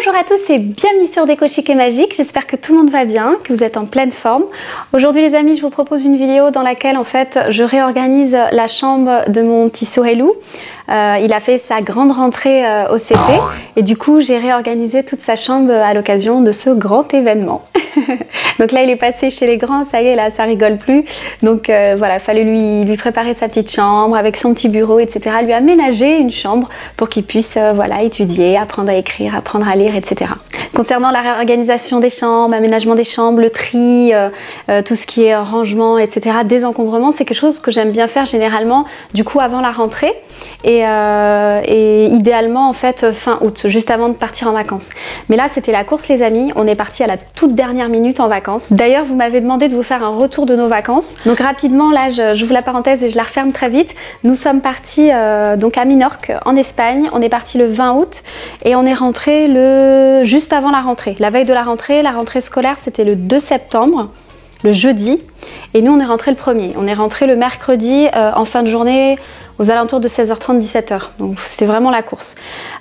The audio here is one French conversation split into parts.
Bonjour à tous et bienvenue sur Déco Chic et Magique. J'espère que tout le monde va bien, que vous êtes en pleine forme. Aujourd'hui les amis, je vous propose une vidéo dans laquelle en fait je réorganise la chambre de mon petit Sorelou. Il a fait sa grande rentrée au CP et du coup j'ai réorganisé toute sa chambre à l'occasion de ce grand événement. Donc là il est passé chez les grands, ça y est, là ça rigole plus. Donc voilà, il fallait lui préparer sa petite chambre avec son petit bureau, etc. Lui aménager une chambre pour qu'il puisse voilà, étudier, apprendre à écrire, apprendre à lire, etc. Concernant la réorganisation des chambres, aménagement des chambres, le tri, tout ce qui est rangement, etc., désencombrement, c'est quelque chose que j'aime bien faire généralement du coup avant la rentrée et idéalement en fait fin août, juste avant de partir en vacances. Mais là c'était la course les amis, on est parti à la toute dernière minute en vacances. D'ailleurs vous m'avez demandé de vous faire un retour de nos vacances. Donc rapidement là j'ouvre la parenthèse et je la referme très vite. Nous sommes partis donc à Minorque en Espagne, on est parti le 20 août et on est rentré juste avant la rentrée. La veille de la rentrée scolaire c'était le 2 septembre, le jeudi, et nous on est rentré le 1er. On est rentré le mercredi en fin de journée, aux alentours de 16h30, 17h. Donc c'était vraiment la course.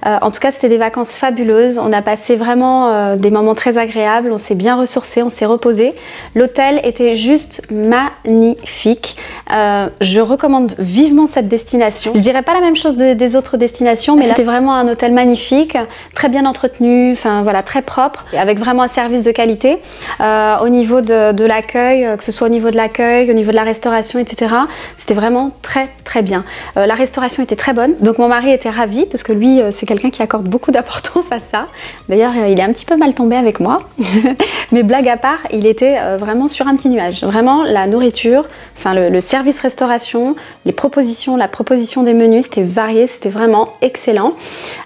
En tout cas, c'était des vacances fabuleuses. On a passé vraiment des moments très agréables. On s'est bien ressourcé, on s'est reposé. L'hôtel était juste magnifique. Je recommande vivement cette destination. Je dirais pas la même chose des autres destinations, mais c'était vraiment un hôtel magnifique, très bien entretenu, enfin voilà, très propre, avec vraiment un service de qualité. Au niveau de l'accueil, que ce soit au niveau de l'accueil, au niveau de la restauration, etc. C'était vraiment très très bien. La restauration était très bonne, donc mon mari était ravi parce que lui c'est quelqu'un qui accorde beaucoup d'importance à ça. D'ailleurs il est un petit peu mal tombé avec moi, mais blague à part, il était vraiment sur un petit nuage. Vraiment la nourriture, enfin le service restauration, la proposition des menus, c'était varié, c'était vraiment excellent.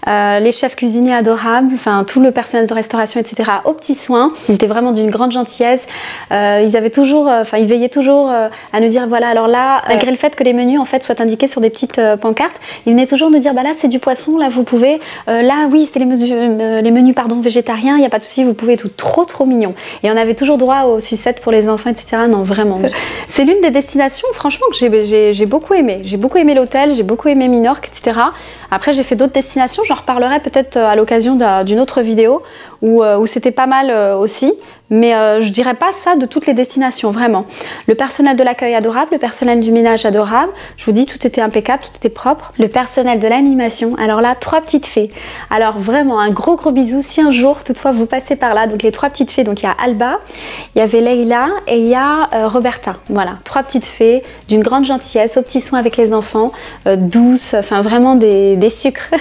Les chefs cuisiniers adorables, enfin tout le personnel de restauration, etc. aux petits soins, ils étaient vraiment d'une grande gentillesse. Ils veillaient toujours à nous dire voilà, alors là, malgré le fait que les menus en fait soient indiqués sur des petites pancartes, ils venaient toujours nous dire bah là c'est du poisson, là vous pouvez, là oui c'est les menus pardon végétariens, il n'y a pas de souci, vous pouvez tout. Trop mignon. Et on avait toujours droit aux sucettes pour les enfants, etc. Non vraiment. C'est l'une des destinations franchement que j'ai beaucoup aimé. J'ai beaucoup aimé l'hôtel, j'ai beaucoup aimé Minorque, etc. Après j'ai fait d'autres destinations, j'en reparlerai peut-être à l'occasion d'une autre vidéo où c'était pas mal aussi. Mais je dirais pas ça de toutes les destinations, vraiment. Le personnel de l'accueil adorable, le personnel du ménage adorable. Je vous dis, tout était impeccable, tout était propre. Le personnel de l'animation, alors là, 3 petites fées. Alors vraiment, un gros bisou si un jour, toutefois, vous passez par là. Donc les 3 petites fées, donc il y a Alba, il y avait Leïla et il y a Roberta. Voilà, 3 petites fées d'une grande gentillesse, aux petits soins avec les enfants, douces, enfin vraiment des sucres.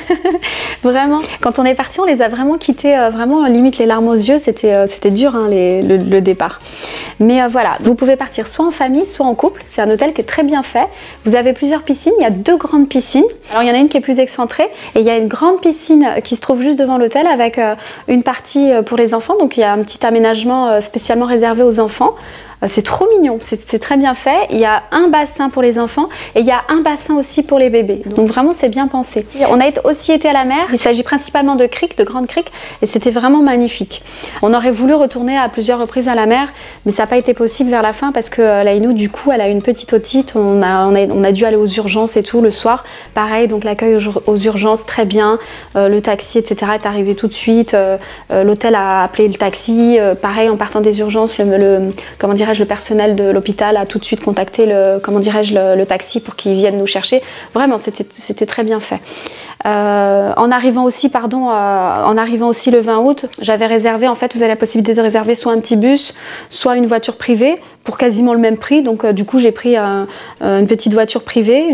Vraiment, quand on est parti, on les a vraiment quittés, vraiment limite les larmes aux yeux, c'était dur, hein, le départ. Mais voilà, vous pouvez partir soit en famille, soit en couple. C'est un hôtel qui est très bien fait. Vous avez plusieurs piscines, il y a 2 grandes piscines. Alors il y en a une qui est plus excentrée et il y a une grande piscine qui se trouve juste devant l'hôtel avec une partie pour les enfants. Donc il y a un petit aménagement spécialement réservé aux enfants. C'est trop mignon, c'est très bien fait. Il y a un bassin pour les enfants et il y a un bassin aussi pour les bébés. Donc vraiment c'est bien pensé. On a aussi été à la mer. Il s'agit principalement de criques, de grandes criques, et c'était vraiment magnifique. On aurait voulu retourner à plusieurs reprises à la mer, mais ça n'a pas été possible vers la fin parce que Laïnou du coup elle a une petite otite. On a dû aller aux urgences et tout le soir. Pareil, donc l'accueil aux urgences très bien. Le taxi etc. est arrivé tout de suite. L'hôtel a appelé le taxi. Pareil en partant des urgences, comment dire, le personnel de l'hôpital a tout de suite contacté le taxi pour qu'il vienne nous chercher. Vraiment, c'était très bien fait. En arrivant aussi le 20 août, j'avais réservé, en fait, vous avez la possibilité de réserver soit un petit bus, soit une voiture privée pour quasiment le même prix. Donc, du coup, j'ai pris une petite voiture privée,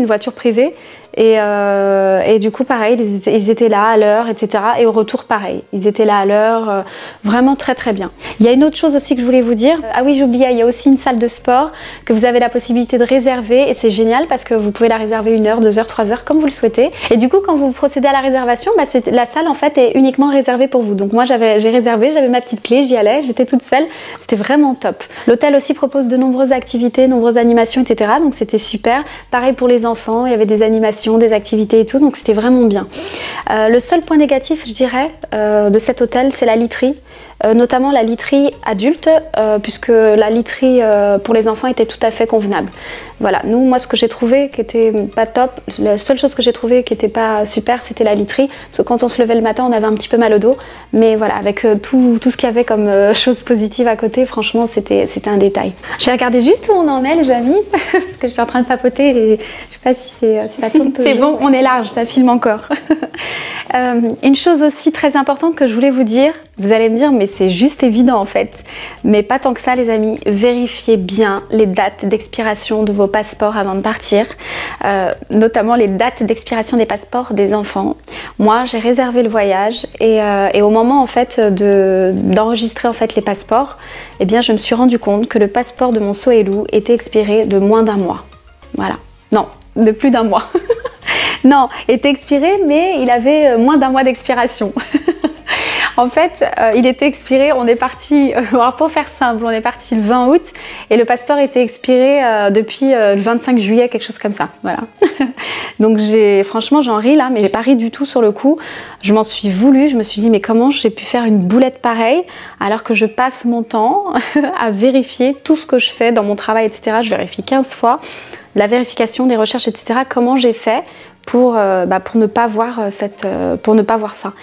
Et du coup pareil, ils étaient là à l'heure, etc. Et au retour pareil, ils étaient là à l'heure, vraiment très très bien. Il y a une autre chose aussi que je voulais vous dire. Ah oui, j'oubliais, il y a aussi une salle de sport que vous avez la possibilité de réserver et c'est génial parce que vous pouvez la réserver 1 heure, 2 heures, 3 heures comme vous le souhaitez. Et du coup quand vous procédez à la réservation, la salle en fait est uniquement réservée pour vous. Donc moi j'ai réservé, j'avais ma petite clé, j'y allais, j'étais toute seule, c'était vraiment top. L'hôtel aussi propose de nombreuses activités, nombreuses animations, etc. Donc c'était super. Pareil pour les enfants, il y avait des animations, des activités et tout, donc c'était vraiment bien. Le seul point négatif, je dirais, de cet hôtel, c'est la literie. notamment la literie adulte, puisque la literie pour les enfants était tout à fait convenable. Voilà, nous, moi, ce que j'ai trouvé qui était pas top, la seule chose que j'ai trouvé qui était pas super, c'était la literie, parce que quand on se levait le matin, on avait un petit peu mal au dos, mais voilà, avec tout ce qu'il y avait comme choses positives à côté, franchement, c'était un détail. Je vais regarder juste où on en est, les amis, parce que je suis en train de papoter et je sais pas si ça tourne toujours. C'est bon, on est large, ça filme encore. Une chose aussi très importante que je voulais vous dire, vous allez me dire, mais c'est juste évident en fait, mais pas tant que ça, les amis. Vérifiez bien les dates d'expiration de vos passeports avant de partir, notamment les dates d'expiration des passeports des enfants. Moi, j'ai réservé le voyage et au moment en fait d'enregistrer en fait les passeports, eh bien, je me suis rendu compte que le passeport de mon Sohailou était expiré de moins d'1 mois. Voilà, non, de plus d'1 mois. Non, était expiré, mais il avait moins d'1 mois d'expiration. En fait, il était expiré, on est parti, alors pour faire simple, on est parti le 20 août et le passeport était expiré depuis le 25 juillet, quelque chose comme ça, voilà. Donc franchement j'en ris là, mais j'ai pas ri du tout sur le coup. Je m'en suis voulu, je me suis dit mais comment j'ai pu faire une boulette pareille alors que je passe mon temps à vérifier tout ce que je fais dans mon travail, etc. Je vérifie 15 fois la vérification des recherches, etc. Comment j'ai fait pour ne pas voir ça.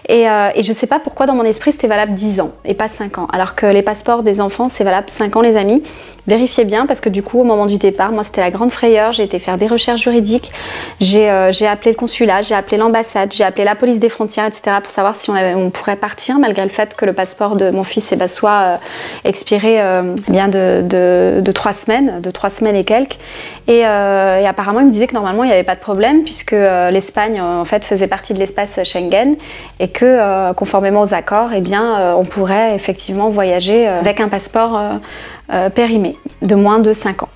Et je sais pas pourquoi dans mon esprit c'était valable 10 ans et pas 5 ans. Alors que les passeports des enfants c'est valable 5 ans, les amis. Vérifiez bien parce que du coup au moment du départ, moi c'était la grande frayeur, j'ai été faire des recherches juridiques, j'ai appelé le consulat, j'ai appelé l'ambassade, j'ai appelé la police des frontières, etc. pour savoir si on pourrait partir malgré le fait que le passeport de mon fils soit expiré bien de 3 semaines, de 3 semaines et quelques. Et apparemment il me disait que normalement il n'y avait pas de problème puisque l'Espagne en fait faisait partie de l'espace Schengen et que conformément aux accords, eh bien, on pourrait effectivement voyager avec un passeport périmé de moins de 5 ans.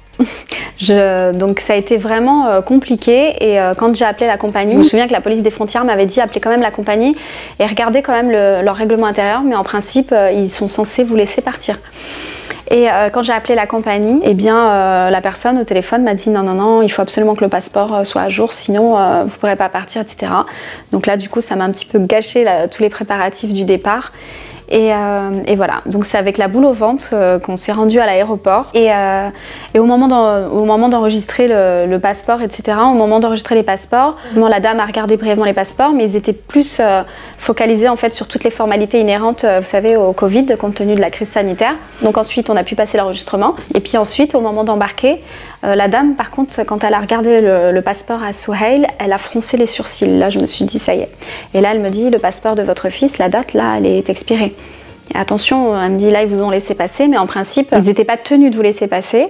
Donc ça a été vraiment compliqué et quand j'ai appelé la compagnie, je me souviens que la police des frontières m'avait dit appelez quand même la compagnie et regardez quand même leur règlement intérieur, mais en principe ils sont censés vous laisser partir. Et quand j'ai appelé la compagnie, eh bien la personne au téléphone m'a dit non, il faut absolument que le passeport soit à jour, sinon vous ne pourrez pas partir, etc. Donc là du coup ça m'a un petit peu gâché tous les préparatifs du départ. Et voilà, donc c'est avec la boule au ventre qu'on s'est rendu à l'aéroport. Et au moment d'enregistrer le passeport, etc., au moment d'enregistrer les passeports, la dame a regardé brièvement les passeports, mais ils étaient plus focalisés en fait sur toutes les formalités inhérentes, vous savez, au Covid, compte tenu de la crise sanitaire. Donc ensuite, on a pu passer l'enregistrement. Et puis ensuite, au moment d'embarquer, la dame, par contre, quand elle a regardé le passeport à Sohail, elle a froncé les sourcils. Là, je me suis dit, ça y est. Et là, elle me dit, le passeport de votre fils, la date, là, elle est expirée. Et attention, elle me dit, là, ils vous ont laissé passer, mais en principe, ils n'étaient pas tenus de vous laisser passer.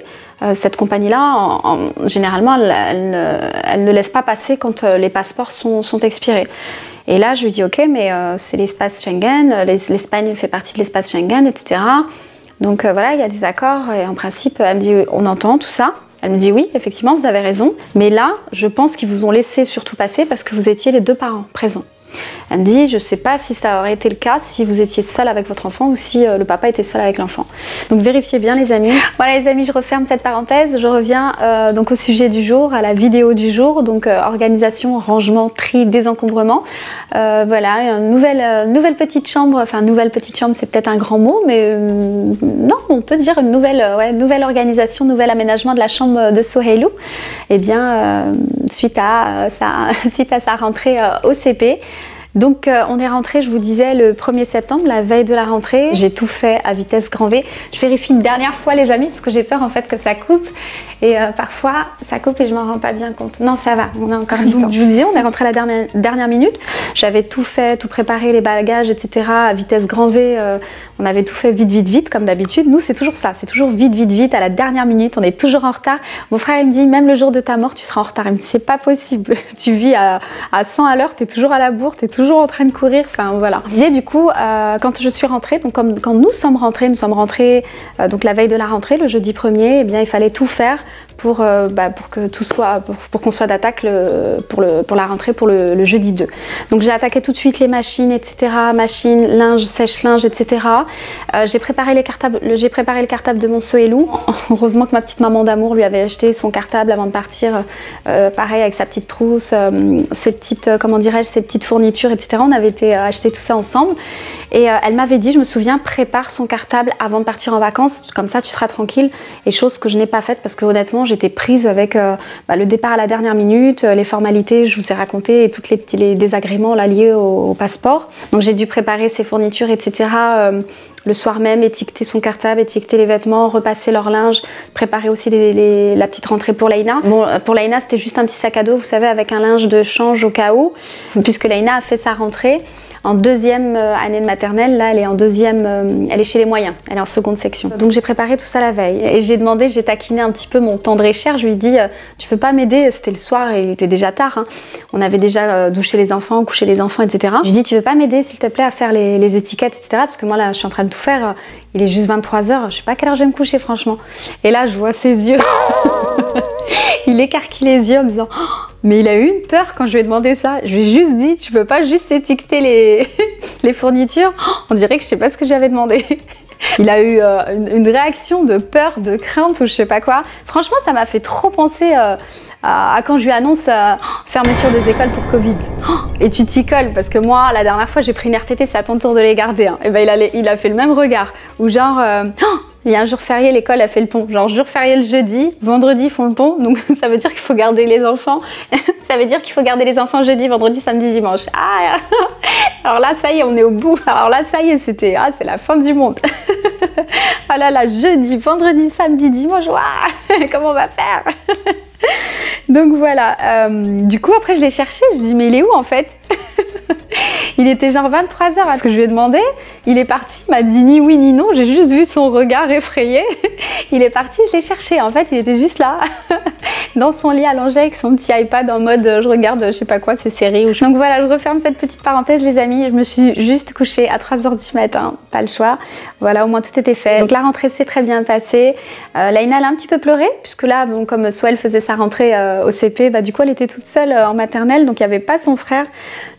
Cette compagnie-là, généralement, elle ne laisse pas passer quand les passeports sont expirés. Et là, je lui dis, ok, mais c'est l'espace Schengen, l'Espagne fait partie de l'espace Schengen, etc. Donc voilà, il y a des accords, et en principe, elle me dit, on entend tout ça. Elle me dit oui, effectivement, vous avez raison. Mais là, je pense qu'ils vous ont laissé surtout passer parce que vous étiez les 2 parents présents. Elle me dit, je ne sais pas si ça aurait été le cas si vous étiez seul avec votre enfant ou si le papa était seul avec l'enfant. Donc vérifiez bien les amis. Voilà les amis, je referme cette parenthèse. Je reviens donc au sujet du jour, à la vidéo du jour. Donc organisation, rangement, tri, désencombrement. Voilà, une nouvelle petite chambre. Enfin, nouvelle petite chambre, c'est peut-être un grand mot, mais non, on peut dire une nouvelle organisation, nouvel aménagement de la chambre de Sohailou. Eh bien, suite à sa rentrée au CP. Donc on est rentré, je vous disais, le 1er septembre, la veille de la rentrée. J'ai tout fait à vitesse grand V. Je vérifie une dernière fois les amis parce que j'ai peur en fait que ça coupe. Et parfois ça coupe et je m'en rends pas bien compte. Non, ça va, on a encore du temps. Je vous disais, on est rentré à la dernière minute. J'avais tout fait, tout préparé, les bagages, etc. à vitesse grand V. On avait tout fait vite comme d'habitude. Nous, c'est toujours ça, c'est toujours vite à la dernière minute. On est toujours en retard. Mon frère, il me dit, même le jour de ta mort, tu seras en retard. Il me dit, c'est pas possible. Tu vis à 100 à l'heure, tu es toujours à la bourre, tu es toujours en train de courir. Enfin, voilà. Je disais, du coup, quand je suis rentrée, donc quand nous sommes rentrés donc la veille de la rentrée, le jeudi 1er, eh bien, il fallait tout faire pour que tout soit, pour qu'on soit d'attaque pour la rentrée pour le jeudi 2. Donc j'ai attaqué tout de suite les machines, etc. Machines, linge, sèche-linge, etc. J'ai préparé le cartable de mon Sohailou. Heureusement que ma petite maman d'amour lui avait acheté son cartable avant de partir, pareil avec sa petite trousse, ses petites fournitures, etc. On avait été acheter tout ça ensemble. Et elle m'avait dit, je me souviens, prépare son cartable avant de partir en vacances, comme ça tu seras tranquille. Et chose que je n'ai pas faite parce que honnêtement j'étais prise avec le départ à la dernière minute, les formalités, je vous ai raconté, et tous les désagréments là, liés au passeport. Donc j'ai dû préparer ses fournitures, etc. Le soir même, étiqueter son cartable, étiqueter les vêtements, repasser leur linge, préparer aussi la petite rentrée pour Laïna. Bon, pour Laïna, c'était juste un petit sac à dos, vous savez, avec un linge de change au cas où, puisque Laïna a fait sa rentrée en deuxième année de maternelle. Là, elle est en deuxième, elle est chez les moyens, elle est en seconde section. Donc j'ai préparé tout ça la veille et j'ai taquiné un petit peu mon tendre et cher. Je lui ai dit, tu veux pas m'aider? C'était le soir et il était déjà tard, hein. On avait déjà douché les enfants, couché les enfants, etc. Je lui ai dit, tu veux pas m'aider s'il te plaît à faire les étiquettes, etc. Parce que moi là, je suis en train de tout faire. Il est juste 23 h, je sais pas à quelle heure je vais me coucher franchement. Et là, je vois ses yeux. Il écarquille les yeux en me disant, oh, mais il a eu une peur quand je lui ai demandé ça. Je lui ai juste dit, tu peux pas juste étiqueter les fournitures? Oh, on dirait que je sais pas ce que j'avais demandé. Il a eu une réaction de peur, de crainte ou je sais pas quoi. Franchement, ça m'a fait trop penser à quand je lui annonce fermeture des écoles pour Covid. Et tu t'y colles parce que moi, la dernière fois, j'ai pris une RTT, c'est à ton tour de les garder. Hein. Et ben, il a fait le même regard. Ou genre, il y a un jour férié, l'école a fait le pont. Genre, jour férié le jeudi, vendredi, ils font le pont. Donc, ça veut dire qu'il faut garder les enfants. Ça veut dire qu'il faut garder les enfants jeudi, vendredi, samedi, dimanche. Ah, alors là, ça y est, on est au bout. Alors là, ça y est, c'est la fin du monde. Oh là là, jeudi, vendredi, samedi, dimanche, waouh, comment on va faire? Donc voilà, du coup après je l'ai cherché, je dis mais il est où en fait? Il était genre 23 h à ce que je lui ai demandé, il est parti, il m'a dit ni oui ni non, j'ai juste vu son regard effrayé. Il est parti, je l'ai cherché, en fait il était juste là, dans son lit allongé avec son petit iPad en mode je regarde je sais pas quoi, ses séries. Donc voilà, je referme cette petite parenthèse les amis, je me suis juste couchée à 3 h du matin, pas le choix. Voilà, au moins tout était fait. Donc la rentrée s'est très bien passée. Laïna elle a un petit peu pleuré, puisque là, bon, comme Swell faisait sa rentrée au CP, bah, du coup elle était toute seule en maternelle, donc il n'y avait pas son frère.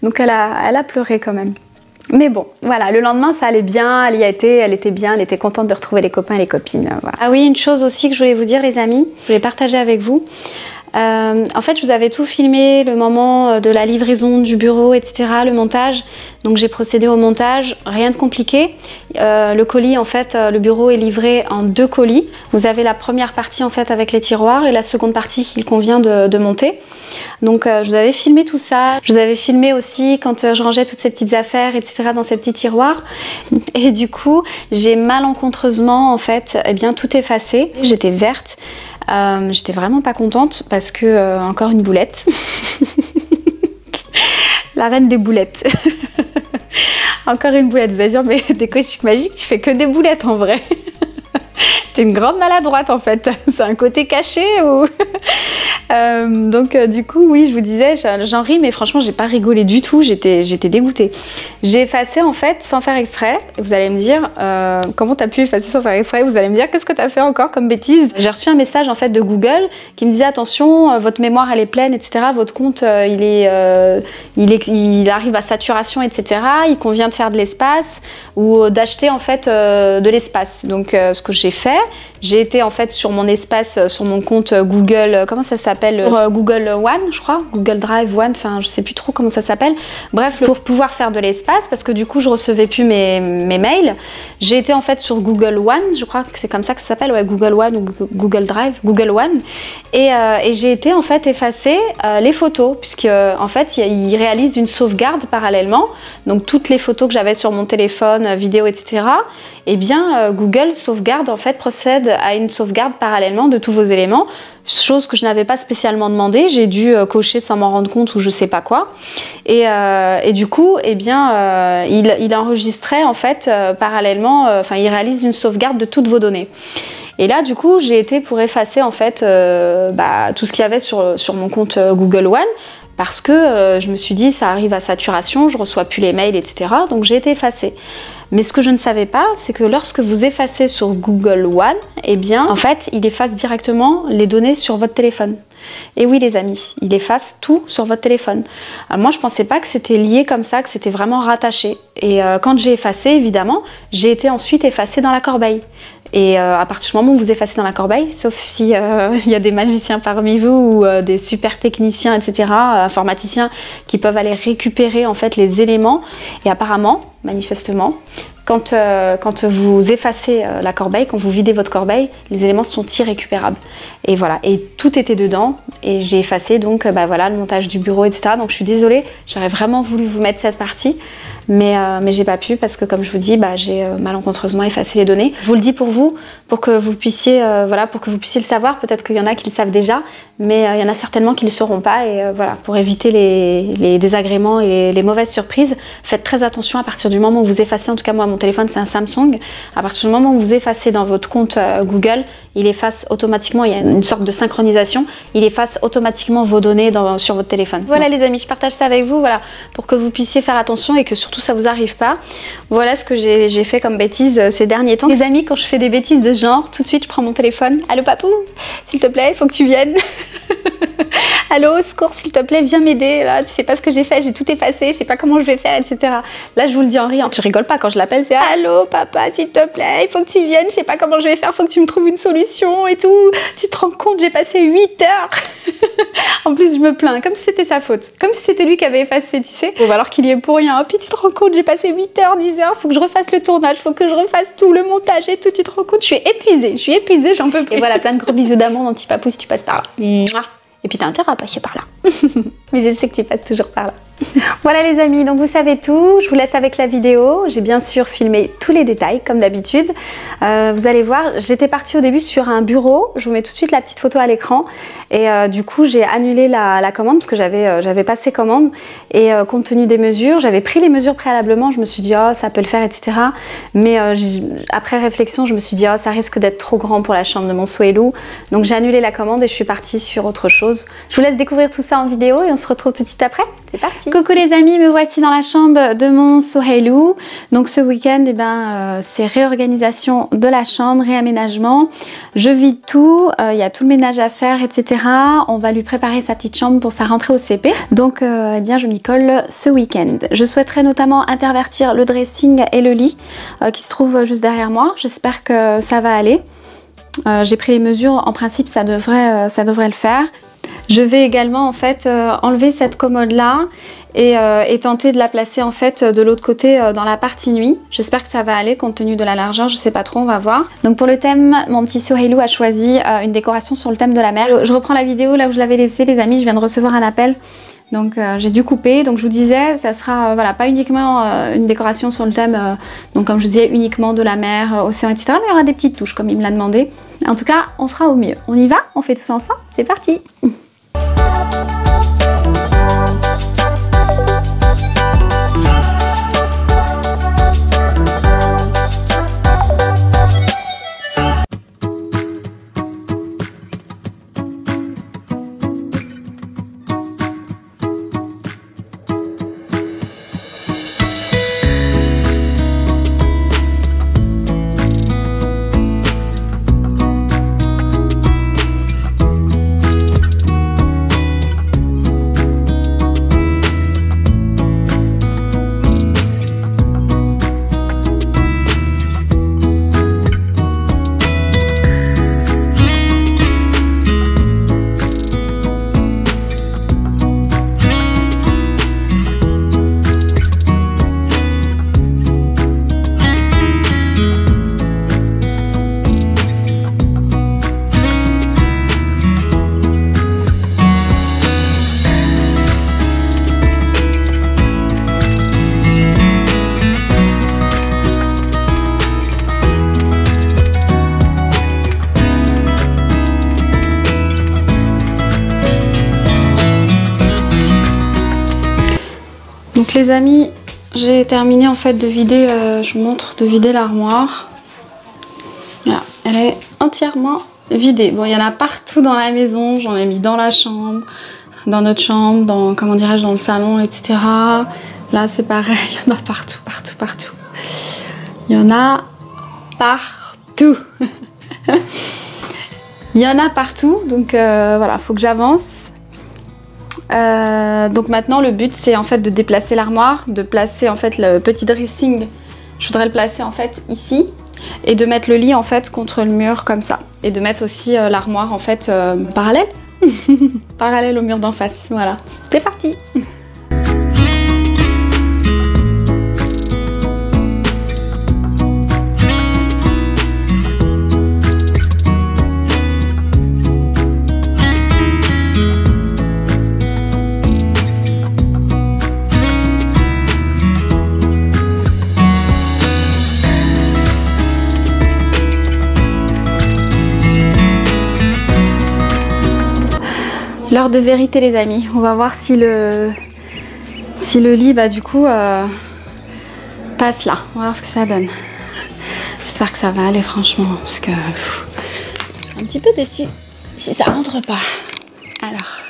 Donc elle a pleuré quand même. Mais bon, voilà, le lendemain ça allait bien, elle y a été, elle était bien, elle était contente de retrouver les copains et les copines. Voilà. Ah oui, une chose aussi que je voulais vous dire les amis, je voulais partager avec vous. En fait, je vous avais tout filmé, le moment de la livraison du bureau, etc., le montage. Donc j'ai procédé au montage, rien de compliqué. Le colis, en fait, le bureau est livré en 2 colis. Vous avez la première partie en fait avec les tiroirs et la seconde partie qu'il convient de monter. Donc je vous avais filmé tout ça. Je vous avais filmé aussi quand je rangeais toutes ces petites affaires, etc., dans ces petits tiroirs. Et du coup, j'ai malencontreusement en fait, eh bien, tout effacé. J'étais verte. J'étais vraiment pas contente parce que encore une boulette. La reine des boulettes. Encore une boulette. Vous allez dire mais Déco Chic Magique, tu fais que des boulettes en vrai. T'es une grande maladroite en fait. C'est un côté caché ou... Donc du coup oui, je vous disais, j'en ris, mais franchement j'ai pas rigolé du tout, j'étais dégoûtée. J'ai effacé en fait sans faire exprès. Vous allez me dire comment t'as pu effacer sans faire exprès? Vous allez me dire qu'est-ce que t'as fait encore comme bêtise? J'ai reçu un message en fait de Google qui me disait attention, votre mémoire elle est pleine, etc. Votre compte il arrive à saturation, etc. Il convient de faire de l'espace ou d'acheter en fait de l'espace. Donc ce que j'ai fait, j'ai été en fait sur mon espace, sur mon compte Google, comment ça s'appelle, Google One, je crois, Google Drive One, enfin je sais plus trop comment ça s'appelle. Bref, pour pouvoir faire de l'espace, parce que du coup je recevais plus mes mails, j'ai été en fait sur Google One, je crois que c'est comme ça que ça s'appelle, ouais, Google One ou Google Drive, Google One, et j'ai été en fait effacer les photos, puisque en fait il réalise une sauvegarde parallèlement, donc toutes les photos que j'avais sur mon téléphone, vidéo, etc. Eh bien Google sauvegarde en fait, procède à une sauvegarde parallèlement de tous vos éléments, chose que je n'avais pas spécialement demandé, j'ai dû cocher sans m'en rendre compte ou je sais pas quoi, et du coup eh bien il enregistrait en fait parallèlement, enfin il réalise une sauvegarde de toutes vos données. Et là du coup j'ai été pour effacer en fait tout ce qu'il y avait sur mon compte Google One, parce que je me suis dit ça arrive à saturation, je reçois plus les mails, etc. Donc j'ai été effacée. Mais ce que je ne savais pas, c'est que lorsque vous effacez sur Google One, eh bien, en fait, il efface directement les données sur votre téléphone. Et oui, les amis, il efface tout sur votre téléphone. Alors moi, je pensais pas que c'était lié comme ça, que c'était vraiment rattaché. Et quand j'ai effacé, évidemment, j'ai été ensuite effacée dans la corbeille. Et à partir du moment où vous effacez dans la corbeille, sauf si il y a des magiciens parmi vous ou des super techniciens, etc., informaticiens qui peuvent aller récupérer en fait les éléments. Et apparemment, manifestement, quand vous effacez la corbeille, quand vous videz votre corbeille, les éléments sont irrécupérables. Et voilà, et tout était dedans et j'ai effacé donc bah voilà, le montage du bureau, etc. Donc je suis désolée, j'aurais vraiment voulu vous mettre cette partie, mais j'ai pas pu parce que comme je vous dis, bah, j'ai malencontreusement effacé les données. Je vous le dis pour vous, pour que vous puissiez, voilà, pour que vous puissiez le savoir. Peut-être qu'il y en a qui le savent déjà, mais il y en a certainement qui ne le sauront pas. Et voilà, pour éviter les désagréments et les mauvaises surprises, faites très attention à partir du moment où vous effacez. En tout cas, moi, mon téléphone, c'est un Samsung. À partir du moment où vous effacez dans votre compte Google, il efface automatiquement, il y a une sorte de synchronisation, il efface automatiquement vos données sur votre téléphone. Voilà les amis, je partage ça avec vous, voilà, pour que vous puissiez faire attention et que surtout ça vous arrive pas. Voilà ce que j'ai fait comme bêtises ces derniers temps. Les amis, quand je fais des bêtises de ce genre, tout de suite je prends mon téléphone. Allô papou, s'il te plaît, il faut que tu viennes. Allô, secours, s'il te plaît, viens m'aider. Là, tu sais pas ce que j'ai fait, j'ai tout effacé, je sais pas comment je vais faire, etc. Là, je vous le dis en riant. Tu rigoles pas quand je l'appelle, c'est allô, papa, s'il te plaît, il faut que tu viennes, je sais pas comment je vais faire, faut que tu me trouves une solution et tout. Tu te rends compte, j'ai passé 8 heures. En plus, je me plains, comme si c'était sa faute, comme si c'était lui qui avait effacé, tu sais. Bon, alors qu'il y est pour rien. Puis tu te rends compte, j'ai passé 8 heures, 10 heures, faut que je refasse le tournage, faut que je refasse tout, le montage et tout. Tu te rends compte, je suis épuisée, j'en peux plus. Et voilà, plein de gros bisous d'amour, mon petit papou, si tu passes par là. Mouah. Et puis t'as intérêt à passer par là. Mais je sais que tu passes toujours par là. Voilà les amis, donc vous savez tout. Je vous laisse avec la vidéo. J'ai bien sûr filmé tous les détails comme d'habitude. Vous allez voir, j'étais partie au début sur un bureau. Je vous mets tout de suite la petite photo à l'écran. Et du coup, j'ai annulé la commande parce que j'avais passé commande. Et compte tenu des mesures, j'avais pris les mesures préalablement. Je me suis dit, oh, ça peut le faire, etc. Mais après réflexion, je me suis dit, oh, ça risque d'être trop grand pour la chambre de mon Sohailou. Donc j'ai annulé la commande et je suis partie sur autre chose. Je vous laisse découvrir tout ça en vidéo et on se retrouve tout de suite après. C'est parti. Coucou les amis, me voici dans la chambre de mon Sohailou. Donc ce week-end, eh c'est réorganisation de la chambre, réaménagement. Je vide tout, il y a tout le ménage à faire, etc. On va lui préparer sa petite chambre pour sa rentrée au CP. Donc eh bien, je m'y colle ce week-end. Je souhaiterais notamment intervertir le dressing et le lit qui se trouve juste derrière moi. J'espère que ça va aller. J'ai pris les mesures, en principe ça devrait le faire. Je vais également en fait enlever cette commode là et tenter de la placer en fait de l'autre côté dans la partie nuit. J'espère que ça va aller compte tenu de la largeur, je sais pas trop, on va voir. Donc pour le thème, mon petit Sohailou a choisi une décoration sur le thème de la mer. Je reprends la vidéo là où je l'avais laissée les amis, je viens de recevoir un appel. Donc j'ai dû couper, donc je vous disais, ça sera voilà, pas uniquement une décoration sur le thème, donc comme je vous disais, uniquement de la mer, océan, etc. Mais il y aura des petites touches comme il me l'a demandé. En tout cas, on fera au mieux. On y va? On fait tout ça ensemble? C'est parti! Donc les amis, j'ai terminé en fait de vider, je vous montre, de vider l'armoire. Voilà, elle est entièrement vidée. Bon, il y en a partout dans la maison, j'en ai mis dans la chambre, dans notre chambre, dans, comment dirais-je, dans le salon, etc. Là c'est pareil, il y en a partout, partout, partout. Il y en a partout. Il y en a partout, donc voilà, faut que j'avance. Donc maintenant le but c'est en fait de déplacer l'armoire, de placer en fait le petit dressing. Je voudrais le placer en fait ici et de mettre le lit en fait contre le mur comme ça. Et de mettre aussi l'armoire en fait parallèle. Parallèle au mur d'en face, voilà. C'est parti. L'heure de vérité les amis, on va voir si le lit bah du coup passe là, on va voir ce que ça donne. J'espère que ça va aller franchement parce que je suis un petit peu déçue si ça rentre pas. Alors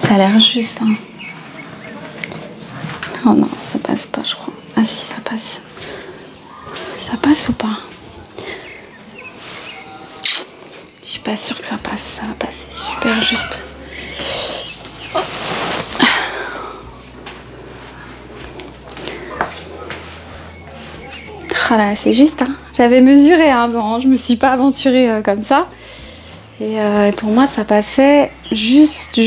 ça a l'air juste hein. Oh non ça passe pas je crois. Ah si ça passe. Ça passe ou pas? Je suis pas sûre que ça passe, ça va passer super juste. Oh. Oh là, c'est juste, hein. J'avais mesuré avant, je me suis pas aventurée comme ça. Et pour moi, ça passait juste.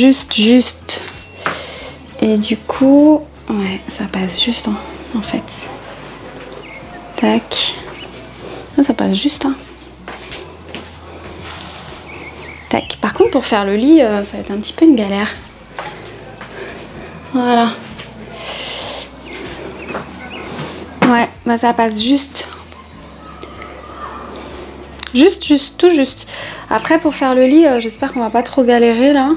Et du coup, ouais, ça passe juste, hein, en fait. Tac. Ça passe juste, hein. Tac. Par contre, pour faire le lit, ça va être un petit peu une galère. Voilà. Ouais, bah ça passe juste. Tout juste. Après, pour faire le lit, j'espère qu'on va pas trop galérer là.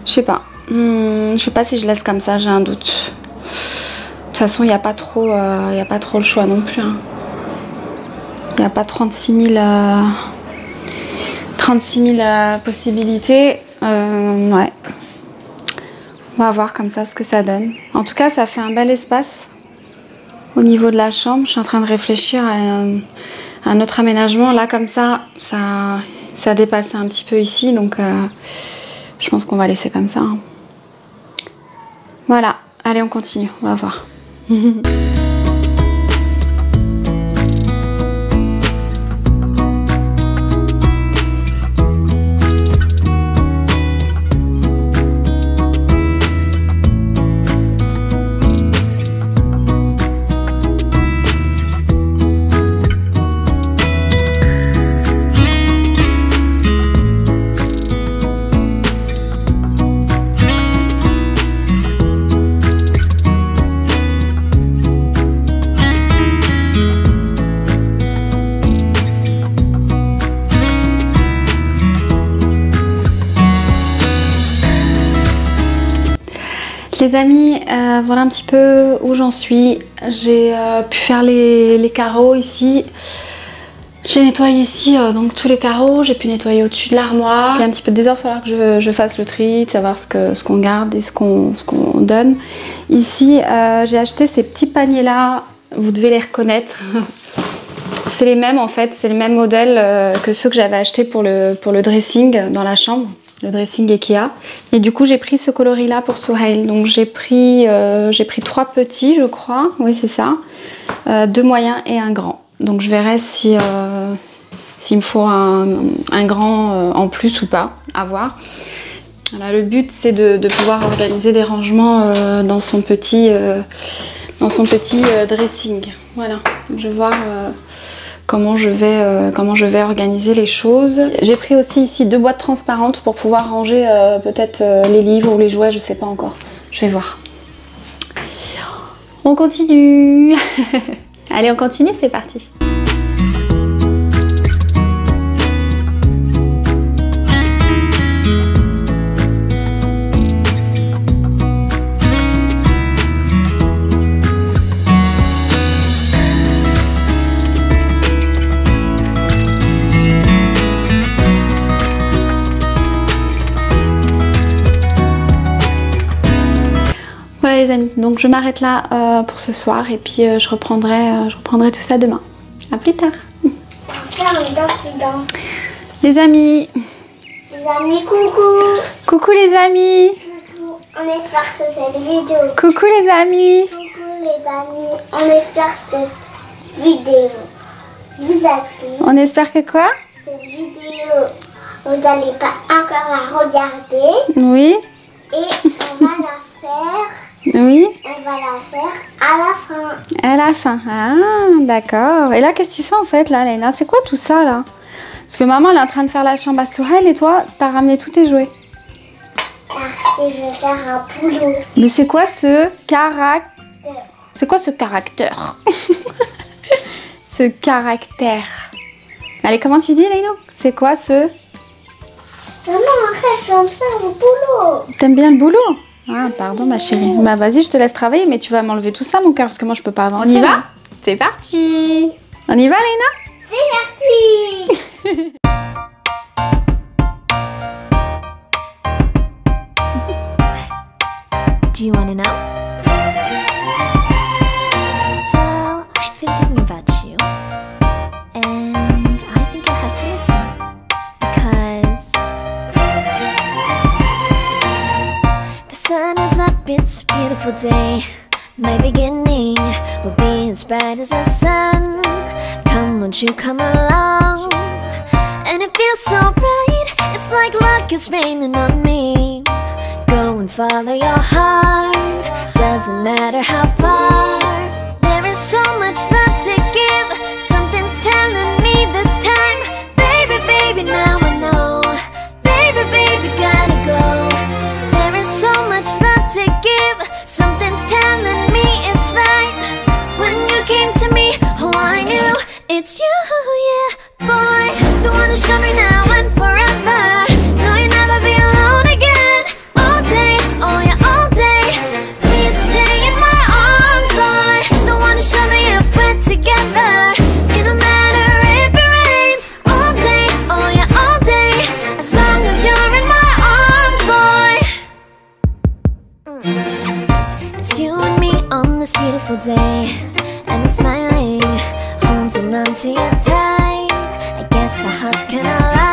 Je sais pas. Je sais pas si je laisse comme ça, j'ai un doute. De toute façon, il n'y a pas trop le choix non plus. Hein. Il n'y a pas 36 000 possibilités. Ouais. On va voir comme ça ce que ça donne. En tout cas, ça fait un bel espace au niveau de la chambre. Je suis en train de réfléchir à un autre aménagement. Là, comme ça dépasse un petit peu ici. Donc, je pense qu'on va laisser comme ça. Hein. Voilà. Allez, on continue. On va voir. Les amis, voilà un petit peu où j'en suis. J'ai pu faire les carreaux ici. J'ai nettoyé ici donc tous les carreaux. J'ai pu nettoyer au-dessus de l'armoire. Il y a un petit peu de désordre, il va falloir que je fasse le tri, de savoir ce qu'on garde et ce qu'on donne. Ici, j'ai acheté ces petits paniers là. Vous devez les reconnaître. C'est les mêmes en fait, c'est les mêmes modèles que ceux que j'avais achetés pour le dressing dans la chambre. Le dressing Ikea. Et du coup, j'ai pris ce coloris là pour Suhail. Donc j'ai pris 3 petits, je crois. Oui, c'est ça. 2 moyens et un grand. Donc je verrai s'il me faut un grand en plus ou pas. À voir. Voilà, le but, c'est de pouvoir organiser des rangements dans son petit dressing. Voilà. Donc, je vais voir comment je vais organiser les choses. J'ai pris aussi ici 2 boîtes transparentes pour pouvoir ranger peut-être les livres ou les jouets, je sais pas encore. Je vais voir. On continue. Allez, on continue, c'est parti. Voilà les amis, donc je m'arrête là pour ce soir et puis je reprendrai tout ça demain. A plus tard. Les amis. Les amis, coucou. Coucou les amis. Coucou. On espère que cette vidéo... Coucou les amis. Coucou les amis. On espère que cette vidéo vous a plu. On espère que quoi? Cette vidéo, vous n'allez pas encore la regarder. Oui. Et on va la faire... Oui. On va la faire à la fin. À la fin. Ah, d'accord. Et là, qu'est-ce que tu fais en fait là, Léna? C'est quoi tout ça là? Parce que maman elle est en train de faire la chambre à Sohail et toi, t'as ramené tous tes jouets. Parce que je vais faire un boulot. Mais c'est quoi ce caractère? C'est quoi ce caractère? Ce caractère. Allez, comment tu dis, Léno? C'est quoi ce... Maman, arrête, je vais faire le boulot. T'aimes bien le boulot? Ah, pardon ma chérie. Bah vas-y, je te laisse travailler, mais tu vas m'enlever tout ça, mon cœur, parce que moi je peux pas avancer. On y va? C'est parti. On y va, Léna? C'est parti. Do you want to know? Well, I've been thinking about you, and I think I have to listen because the sun is up, it's a beautiful day. My beginning will be as bright as the sun. Come, won't you come along? And it feels so bright, it's like luck is raining on me. Go and follow your heart, doesn't matter how far. There is so much love to give, something's telling me this time. Baby, baby, now I know. Baby, baby, gotta go. There is so much love to give, something's telling me it's right. When you came to me, oh I knew it's you, yeah, boy. The one to show me now and forever. No, you'll never be alone again. All day, oh yeah, all day. Please stay in my arms, boy. The one to show me if we're together. It don't matter if it rains. All day, oh yeah, all day. As long as you're in my arms, boy. It's you and me on this beautiful day, and I'm smiling, holding on to you tight. I guess our hearts can align.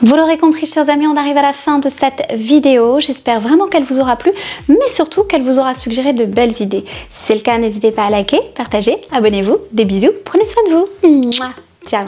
Vous l'aurez compris, chers amis, on arrive à la fin de cette vidéo. J'espère vraiment qu'elle vous aura plu, mais surtout qu'elle vous aura suggéré de belles idées. Si c'est le cas, n'hésitez pas à liker, partager, abonnez-vous. Des bisous, prenez soin de vous. Mouah. Ciao.